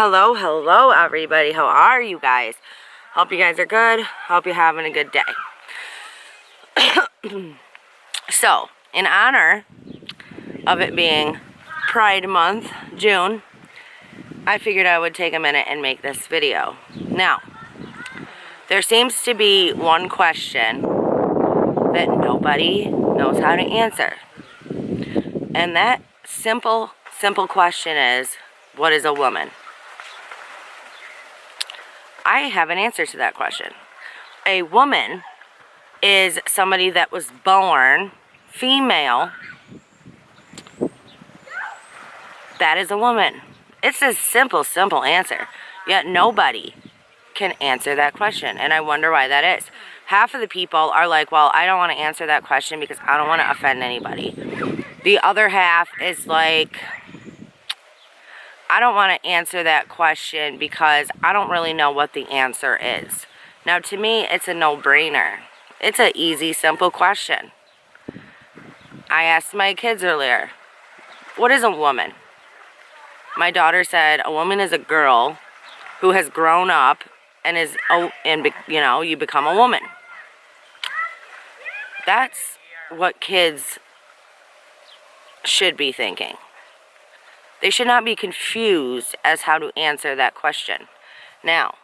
Hello everybody. How are you guys? Hope you guys are good. Hope you're having a good day. So, in honor of it being Pride Month, June, I figured I would take a minute and make this video. Now, there seems to be one question that nobody knows how to answer. And that simple question is, what is a woman? I have an answer to that question. A woman is somebody that was born female. That is a woman. It's a simple answer. Yet nobody can answer that question. And I wonder why that is. Half of the people are like, well, I don't want to answer that question because I don't want to offend anybody. The other half is like, I don't want to answer that question because I don't really know what the answer is. Now, to me, it's a no-brainer. It's an easy, simple question. I asked my kids earlier, what is a woman? My daughter said, a woman is a girl who has grown up and you become a woman. That's what kids should be thinking. They should not be confused as how to answer that question. Now,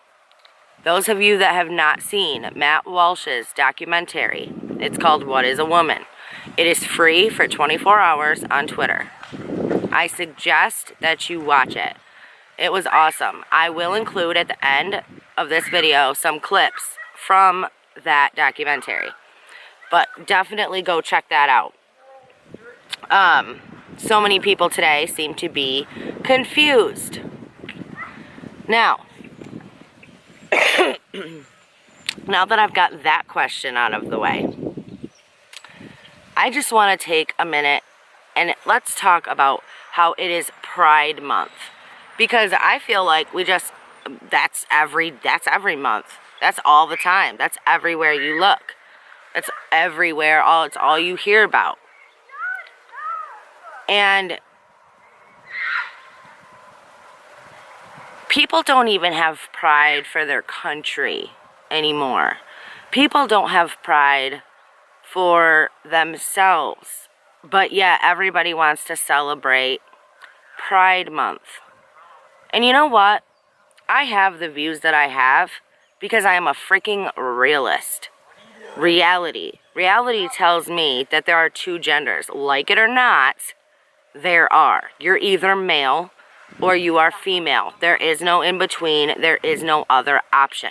those of you that have not seen Matt Walsh's documentary, it's called What is a Woman? It is free for 24 hours on Twitter. I suggest that you watch it. It was awesome. I will include at the end of this video some clips from that documentary. But definitely go check that out. So many people today seem to be confused. Now, now that I've got that question out of the way, I just want to take a minute and let's talk about how it is Pride Month. Because I feel like that's every month. That's all the time. That's everywhere you look. It's everywhere. It's all you hear about. And people don't even have pride for their country anymore. People don't have pride for themselves. But yet everybody wants to celebrate Pride Month. And you know what? I have the views that I have because I am a freaking realist. Reality tells me that there are two genders. Like it or not, there are. You're either male or you are female. There is no in between. There is no other option.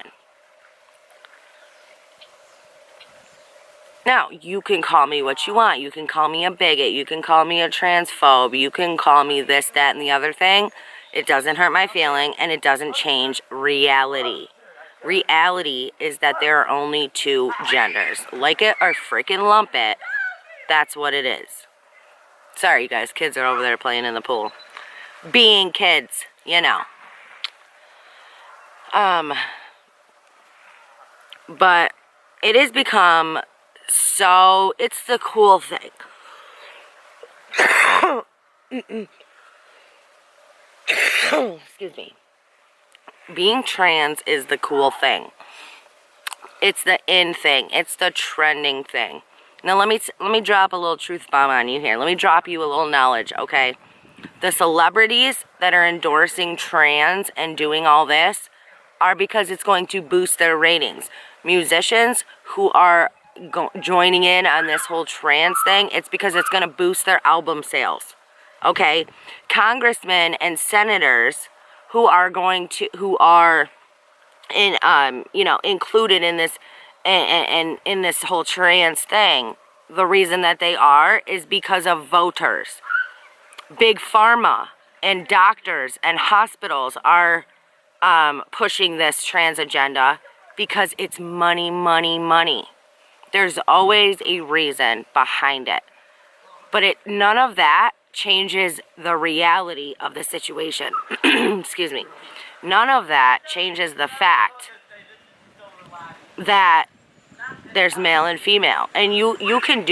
Now, you can call me what you want. You can call me a bigot. You can call me a transphobe. You can call me this, that, and the other thing. It doesn't hurt my feeling, and it doesn't change reality. Reality is that there are only two genders. Like it or freaking lump it, that's what it is. Sorry, you guys. Kids are over there playing in the pool. Being kids, you know. But it has become so... It's the cool thing. Excuse me. Being trans is the cool thing. It's the in thing. It's the trending thing. Now let me drop a little truth bomb on you here. Let me drop you a little knowledge, okay? The celebrities that are endorsing trans and doing all this are because it's going to boost their ratings. Musicians who are joining in on this whole trans thing, it's because it's going to boost their album sales. Okay? Congressmen and senators who are included in this and in this whole trans thing, the reason that they are is because of voters. Big pharma and doctors and hospitals are pushing this trans agenda because it's money, money, money. There's always a reason behind it. But none of that changes the reality of the situation. Excuse me. None of that changes the fact that there's male and female. And you can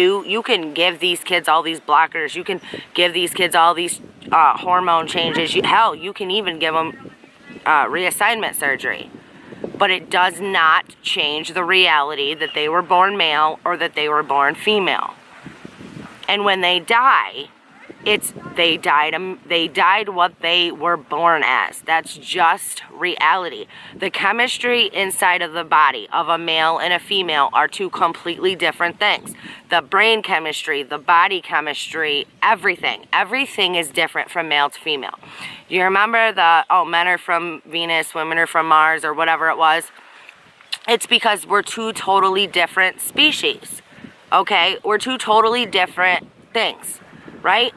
give these kids all these blockers. You can give these kids all these hormone changes. Hell, you can even give them reassignment surgery. But it does not change the reality that they were born male or that they were born female. And when they die, they died what they were born as. That's just reality. The chemistry inside of the body of a male and a female are two completely different things. The brain chemistry, the body chemistry, everything is different from male to female. You remember men are from Venus, women are from Mars, or whatever it was? It's because we're two totally different species. Okay? We're two totally different things, right?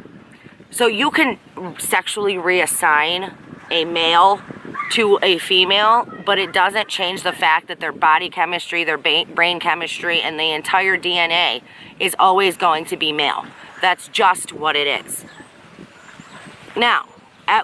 So you can sexually reassign a male to a female, but it doesn't change the fact that their body chemistry, their brain chemistry, and the entire DNA is always going to be male. That's just what it is. Now,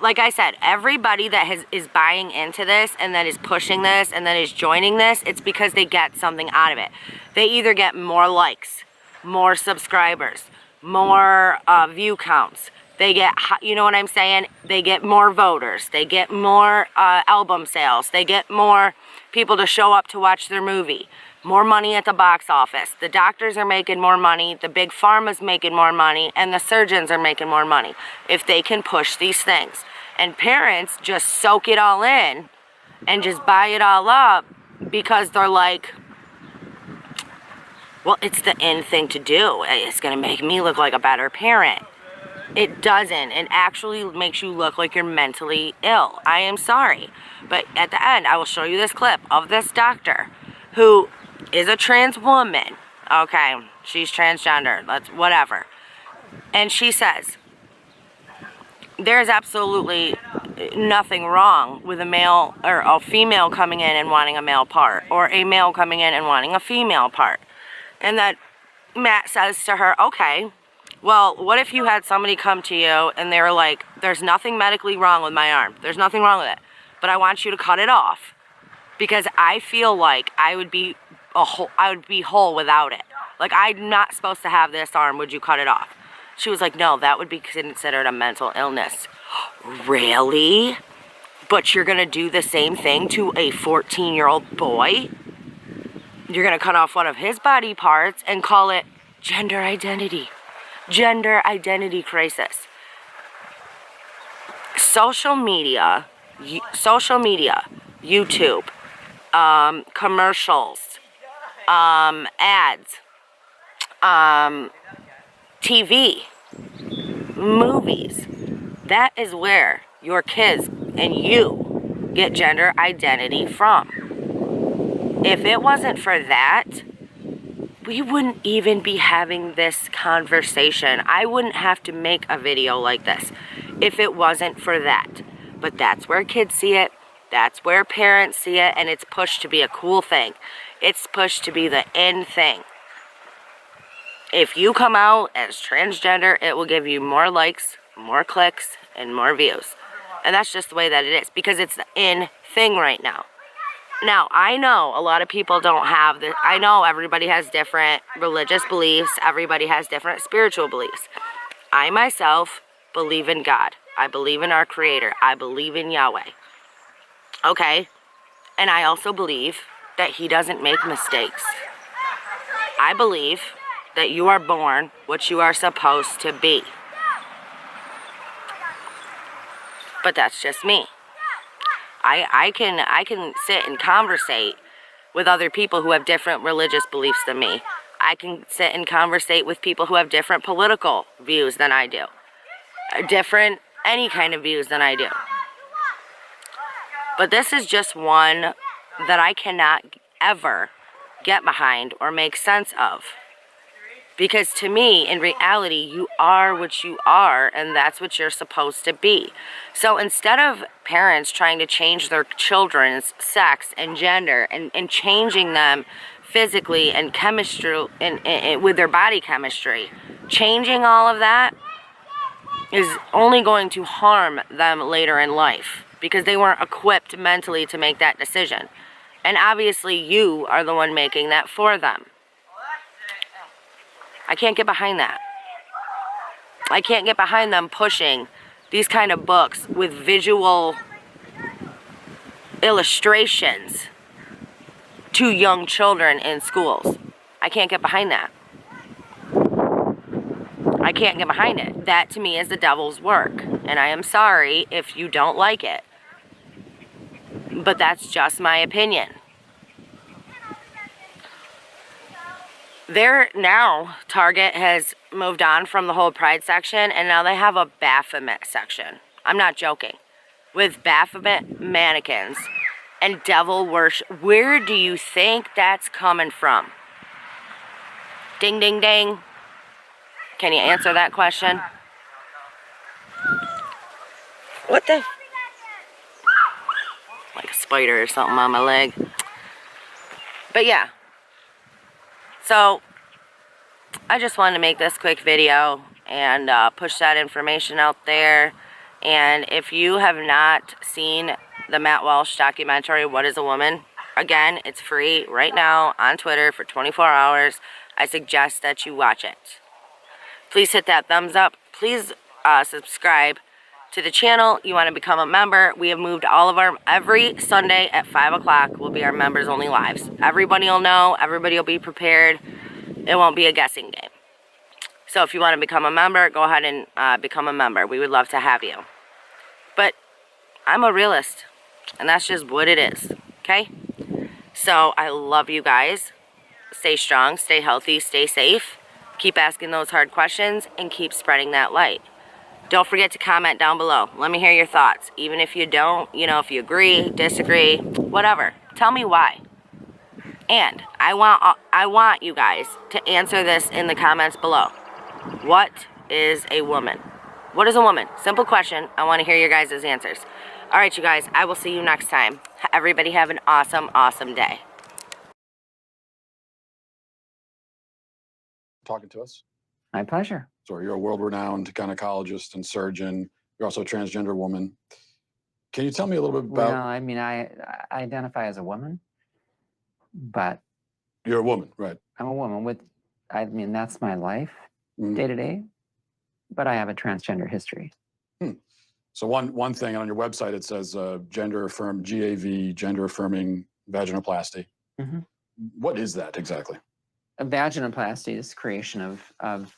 like I said, everybody that is buying into this and that is pushing this and that is joining this, it's because they get something out of it. They either get more likes, more subscribers, more view counts. They get, you know what I'm saying? They get more voters. They get more album sales. They get more people to show up to watch their movie. More money at the box office. The doctors are making more money. The big pharma's making more money. And the surgeons are making more money if they can push these things. And parents just soak it all in and just buy it all up because they're like, well, it's the in thing to do. It's going to make me look like a better parent. It doesn't. It actually makes you look like you're mentally ill. I am sorry. But at the end, I will show you this clip of this doctor who is a trans woman. Okay, she's transgender. That's whatever. And she says, there's absolutely nothing wrong with a male or a female coming in and wanting a male part, or a male coming in and wanting a female part. And that Matt says to her, okay, well, what if you had somebody come to you and they were like, there's nothing medically wrong with my arm. There's nothing wrong with it. But I want you to cut it off because I feel like I would be whole without it. Like, I'm not supposed to have this arm. Would you cut it off? She was like, no, that would be considered a mental illness. Really? But you're going to do the same thing to a 14-year-old boy? You're going to cut off one of his body parts and call it gender identity. Gender identity crisis. Social media, YouTube, commercials, ads, TV, movies. That is where your kids and you get gender identity from. If it wasn't for that, we wouldn't even be having this conversation. I wouldn't have to make a video like this if it wasn't for that. But that's where kids see it. That's where parents see it. And it's pushed to be a cool thing. It's pushed to be the in thing. If you come out as transgender, it will give you more likes, more clicks, and more views. And that's just the way that it is. Because it's the in thing right now. Now, I know a lot of people don't have this. I know everybody has different religious beliefs. Everybody has different spiritual beliefs. I myself believe in God. I believe in our Creator. I believe in Yahweh. Okay? And I also believe that He doesn't make mistakes. I believe that you are born what you are supposed to be. But that's just me. I can sit and conversate with other people who have different religious beliefs than me. I can sit and conversate with people who have different political views than I do. Different any kind of views than I do. But this is just one that I cannot ever get behind or make sense of. Because to me, in reality, you are what you are, and that's what you're supposed to be. So instead of parents trying to change their children's sex and gender and changing them physically and chemistry and with their body chemistry, changing all of that is only going to harm them later in life because they weren't equipped mentally to make that decision. And obviously you are the one making that for them. I can't get behind that. I can't get behind them pushing these kind of books with visual illustrations to young children in schools. I can't get behind that. I can't get behind it. That to me is the devil's work. And I am sorry if you don't like it. But that's just my opinion. Target has moved on from the whole Pride section, and now they have a Baphomet section. I'm not joking. With Baphomet mannequins and devil worship. Where do you think that's coming from? Ding, ding, ding. Can you answer that question? What the? Like a spider or something on my leg. But yeah. So, I just wanted to make this quick video and push that information out there. And if you have not seen the Matt Walsh documentary, What is a Woman? Again, it's free right now on Twitter for 24 hours. I suggest that you watch it. Please hit that thumbs up. Please subscribe to the channel. You want to become a member. We have moved all of our, every Sunday at 5 o'clock will be our members only lives. Everybody will know. Everybody will be prepared. It won't be a guessing game. So if you want to become a member, go ahead and become a member. We would love to have you. But I'm a realist, and that's just what it is, okay? So I love you guys. Stay strong, stay healthy, stay safe. Keep asking those hard questions, and keep spreading that light. Don't forget to comment down below. Let me hear your thoughts. Even if you don't, you know, if you agree, disagree, whatever. Tell me why. And I want you guys to answer this in the comments below. What is a woman? What is a woman? Simple question. I want to hear your guys' answers. All right, you guys. I will see you next time. Everybody have an awesome, awesome day. Talking to us. My pleasure. So you're a world-renowned gynecologist and surgeon. You're also a transgender woman. Can you tell me a little bit about... Well, I mean, I identify as a woman, but... You're a woman, right? I'm a woman with, I mean, that's my life, day to day, but I have a transgender history. So one thing on your website, it says gender-affirmed, GAV, gender-affirming vaginoplasty. What is that exactly? A vaginoplasty is creation of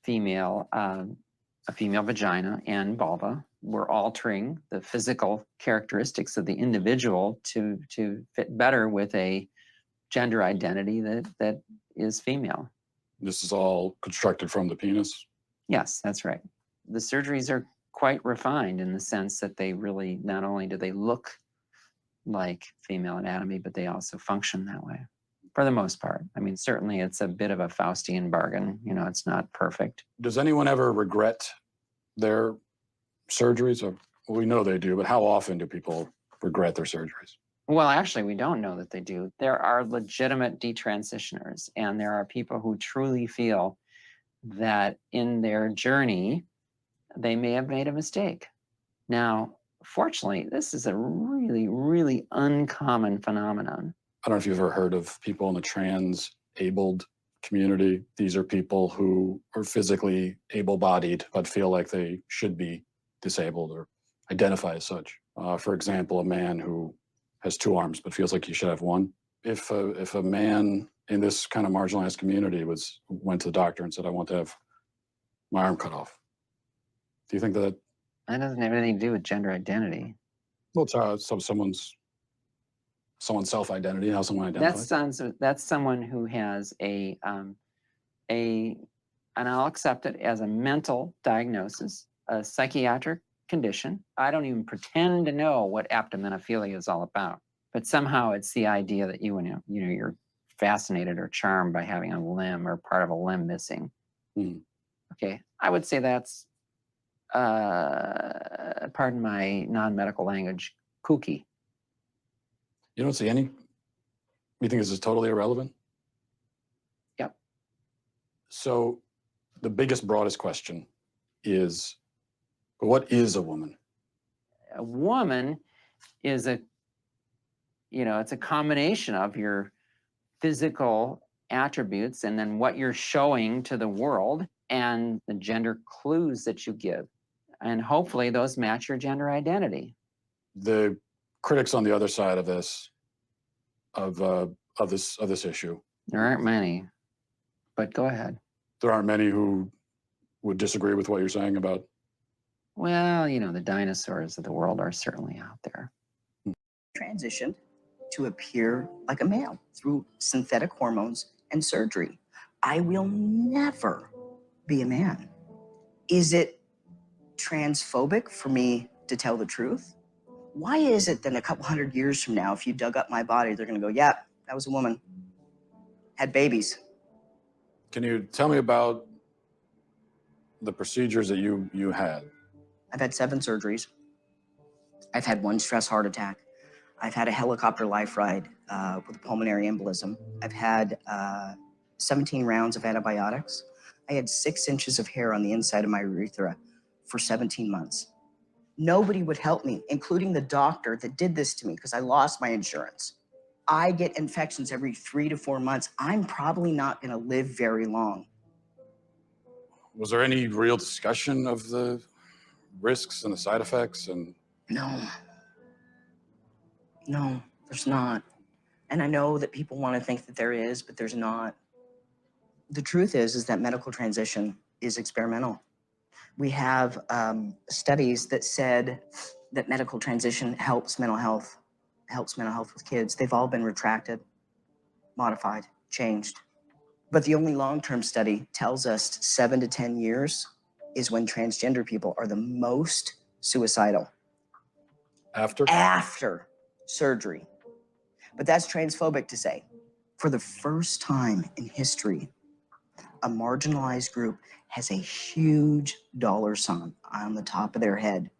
female, a female vagina and vulva. We're altering the physical characteristics of the individual to fit better with a gender identity that is female. This is all constructed from the penis? Yes, that's right. The surgeries are quite refined in the sense that they really, not only do they look like female anatomy, but they also function that way. For the most part. I mean, certainly it's a bit of a Faustian bargain. You know, it's not perfect. Does anyone ever regret their surgeries? Or, well, we know they do, but how often do people regret their surgeries? Well, actually, we don't know that they do. There are legitimate detransitioners, and there are people who truly feel that in their journey, they may have made a mistake. Now, fortunately, this is a really, really uncommon phenomenon. I don't know if you've ever heard of people in the trans-abled community. These are people who are physically able-bodied, but feel like they should be disabled or identify as such. For example, a man who has 2 arms, but feels like he should have 1. If a man in this kind of marginalized community went to the doctor and said, I want to have my arm cut off, do you think that... That doesn't have anything to do with gender identity. Well, it's someone's self-identity, how someone identifies. That's someone who has and I'll accept it as a mental diagnosis, a psychiatric condition. I don't even pretend to know what aptomenophilia is all about, but somehow it's the idea that you're fascinated or charmed by having a limb or part of a limb missing. Okay, I would say that's, pardon my non-medical language, kooky. You don't see any? You think this is totally irrelevant? Yep. So the biggest, broadest question is, what is a woman? A woman is it's a combination of your physical attributes and then what you're showing to the world and the gender clues that you give. And hopefully those match your gender identity. The critics on the other side of this, of this issue. There aren't many, but go ahead. There aren't many who would disagree with what you're saying about. Well, you know, the dinosaurs of the world are certainly out there. Transitioned to appear like a male through synthetic hormones and surgery. I will never be a man. Is it transphobic for me to tell the truth? Why is it that a couple hundred years from now, if you dug up my body, they're gonna go, yeah, that was a woman, had babies. Can you tell me about the procedures that you had? I've had 7 surgeries. I've had 1 stress heart attack. I've had a helicopter life ride with a pulmonary embolism. I've had 17 rounds of antibiotics. I had 6 inches of hair on the inside of my urethra for 17 months. Nobody would help me, including the doctor that did this to me because I lost my insurance. I get infections every 3 to 4 months. I'm probably not going to live very long. Was there any real discussion of the risks and the side effects? And No, there's not. And I know that people want to think that there is, but there's not. The truth is that medical transition is experimental. We have studies that said that medical transition helps mental health with kids. They've all been retracted, modified, changed. But the only long-term study tells us 7 to 10 years is when transgender people are the most suicidal. After surgery. But that's transphobic to say. For the first time in history, a marginalized group has a huge dollar sign on the top of their head.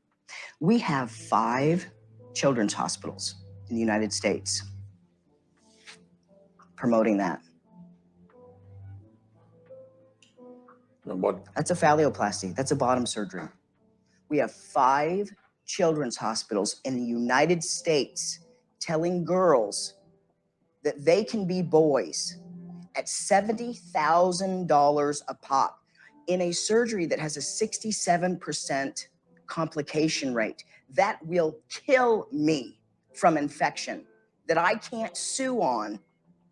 We have 5 children's hospitals in the United States promoting that. what? That's a phalloplasty. That's a bottom surgery. We have 5 children's hospitals in the United States telling girls that they can be boys at $70,000 a pop in a surgery that has a 67% complication rate. That will kill me from infection that I can't sue on.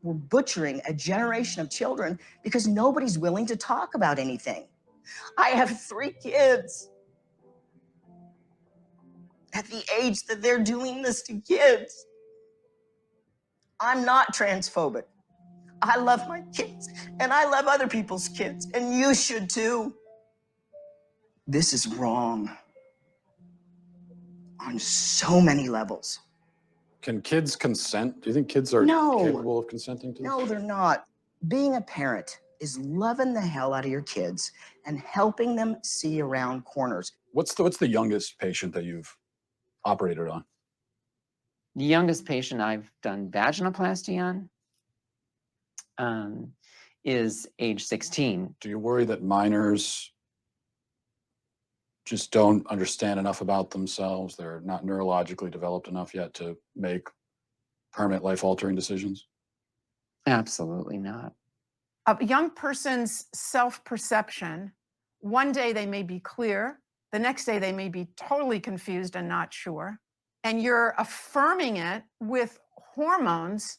We're butchering a generation of children because nobody's willing to talk about anything. I have 3 kids. At the age that they're doing this to kids, I'm not transphobic. I love my kids, and I love other people's kids, and you should too. This is wrong on so many levels. Can kids consent? Do you think kids are No. capable of consenting to this? No, they're not. Being a parent is loving the hell out of your kids and helping them see around corners. What's the youngest patient that you've operated on? The youngest patient I've done vaginoplasty on is age 16. Do you worry that minors just don't understand enough about themselves? They're not neurologically developed enough yet to make permanent life-altering decisions? Absolutely not. A young person's self-perception, one day they may be clear, the next day they may be totally confused and not sure. And you're affirming it with hormones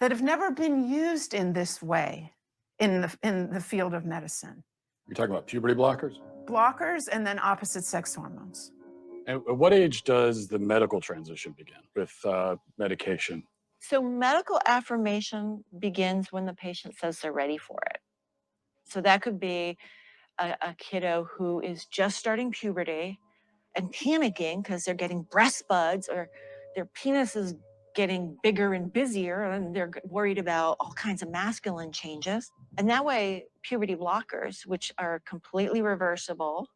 that have never been used in this way in the field of medicine. You're talking about puberty blockers? Blockers and then opposite sex hormones. And at what age does the medical transition begin with medication? So medical affirmation begins when the patient says they're ready for it. So that could be a kiddo who is just starting puberty and panicking because they're getting breast buds or their penis is getting bigger and busier and they're worried about all kinds of masculine changes. And that way, puberty blockers, which are completely reversible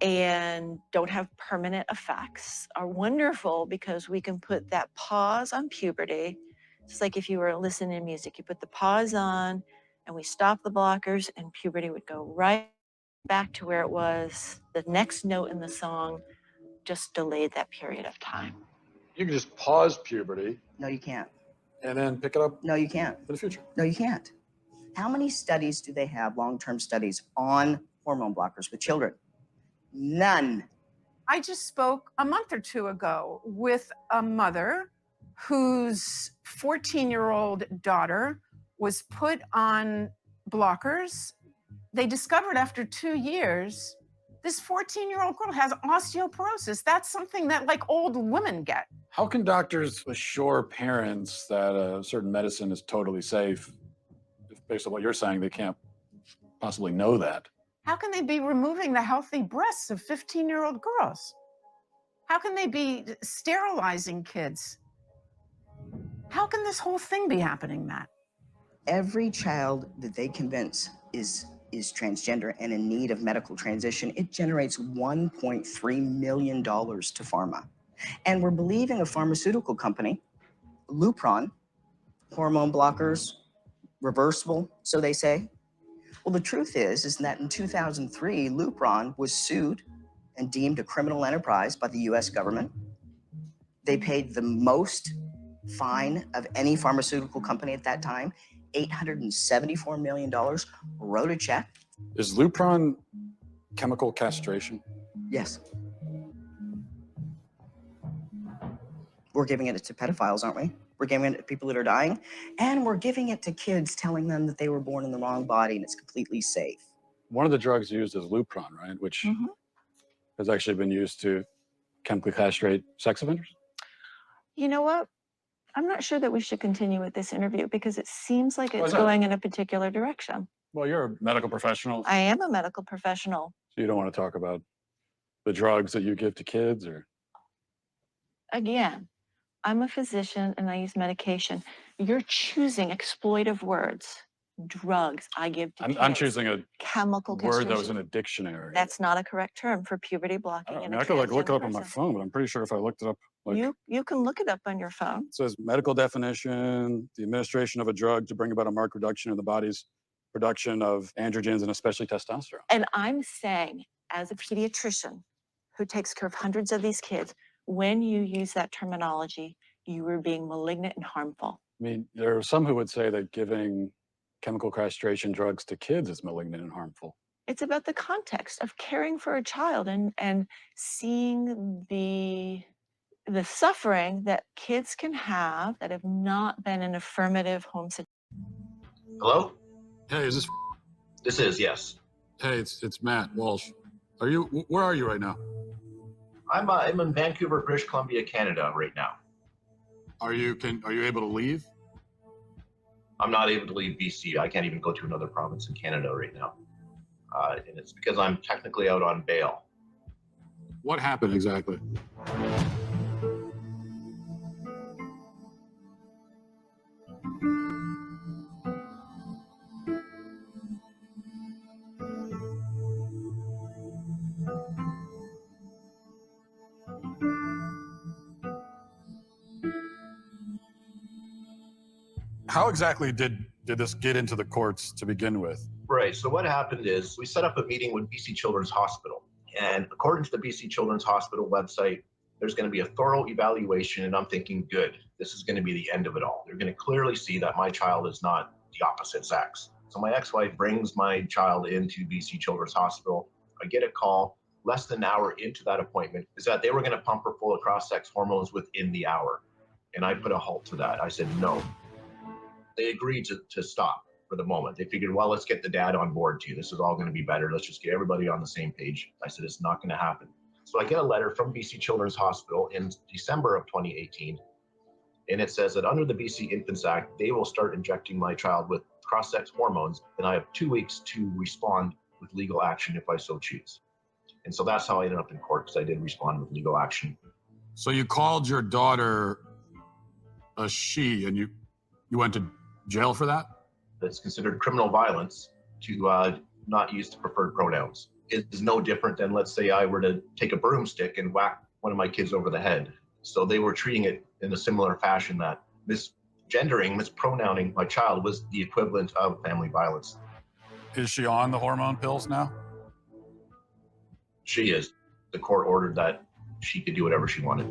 and don't have permanent effects, are wonderful because we can put that pause on puberty. It's like if you were listening to music, you put the pause on and we stop the blockers and puberty would go right back to where it was. The next note in the song just delayed that period of time. You can just pause puberty No, you can't. and then pick it up No, you can't. in the future. No, you can't. How many studies do they have, long-term studies, on hormone blockers with children? None. I just spoke a month or 2 ago with a mother whose 14-year-old daughter was put on blockers. They discovered after 2 years, this 14-year-old girl has osteoporosis. That's something that like old women get. How can doctors assure parents that a certain medicine is totally safe if, based on what you're saying, they can't possibly know that? How can they be removing the healthy breasts of 15-year-old girls? How can they be sterilizing kids? How can this whole thing be happening, Matt? Every child that they convince is transgender and in need of medical transition, it generates $1.3 million to pharma. And we're believing a pharmaceutical company, Lupron, hormone blockers, reversible, so they say. Well, the truth is that in 2003, Lupron was sued and deemed a criminal enterprise by the US government. They paid the most fine of any pharmaceutical company at that time, $874 million, wrote a check. Is Lupron chemical castration? Yes. We're giving it to pedophiles, aren't we? We're giving it to people that are dying, and we're giving it to kids, telling them that they were born in the wrong body and it's completely safe. One of the drugs used is Lupron, right? Which has actually been used to chemically castrate sex offenders? You know what? I'm not sure that we should continue with this interview because it seems like Why it's is that? going in a particular direction. Well, you're a medical professional, I am a medical professional. so you don't want to talk about the drugs that you give to kids, or? Again, I'm a physician and I use medication. You're choosing exploitive words. Drugs I give to kids. I'm choosing a chemical word that was castration. in a dictionary. That's not a correct term for puberty I blocking. don't in know. a I could like look it transgender up on my person. phone, but I'm pretty sure if I looked it up, like, You can look it up on your phone. it says medical definition, the administration of a drug to bring about a marked reduction in the body's production of androgens and especially testosterone. And I'm saying, as a pediatrician who takes care of hundreds of these kids, when you use that terminology, you are being malignant and harmful. I mean, there are some who would say that giving chemical castration drugs to kids is malignant and harmful. It's about the context of caring for a child and seeing the suffering that kids can have that have not been in affirmative home situation. Hello? Hey, is this? This is, yes. Hey, it's Matt Walsh. Where are you right now? I'm in Vancouver, British Columbia, Canada right now. Are you able to leave? I'm not able to leave BC. I can't even go to another province in Canada right now. And it's because I'm technically out on bail. What happened exactly? How exactly did this get into the courts to begin with? Right, so what happened is we set up a meeting with BC Children's Hospital. And according to the BC Children's Hospital website, there's going to be a thorough evaluation, and I'm thinking, good, this is going to be the end of it all. They're going to clearly see that my child is not the opposite sex. So my ex-wife brings my child into BC Children's Hospital. I get a call less than an hour into that appointment is that they were going to pump her full of cross-sex hormones within the hour. And I put a halt to that. I said, no. They agreed to stop for the moment. They figured, well, let's get the dad on board too. This is all going to be better. Let's just get everybody on the same page. I said, it's not going to happen. So I get a letter from BC Children's Hospital in December of 2018. And it says that under the BC Infants Act, they will start injecting my child with cross-sex hormones. And I have 2 weeks to respond with legal action if I so choose. And so that's how I ended up in court, because I did respond with legal action. So you called your daughter a she, and you went to jail for that? That's considered criminal violence to not use the preferred pronouns. It is no different than, let's say I were to take a broomstick and whack one of my kids over the head. So they were treating it in a similar fashion, that misgendering, mispronouncing my child was the equivalent of family violence. Is she on the hormone pills now? She is. The court ordered that she could do whatever she wanted.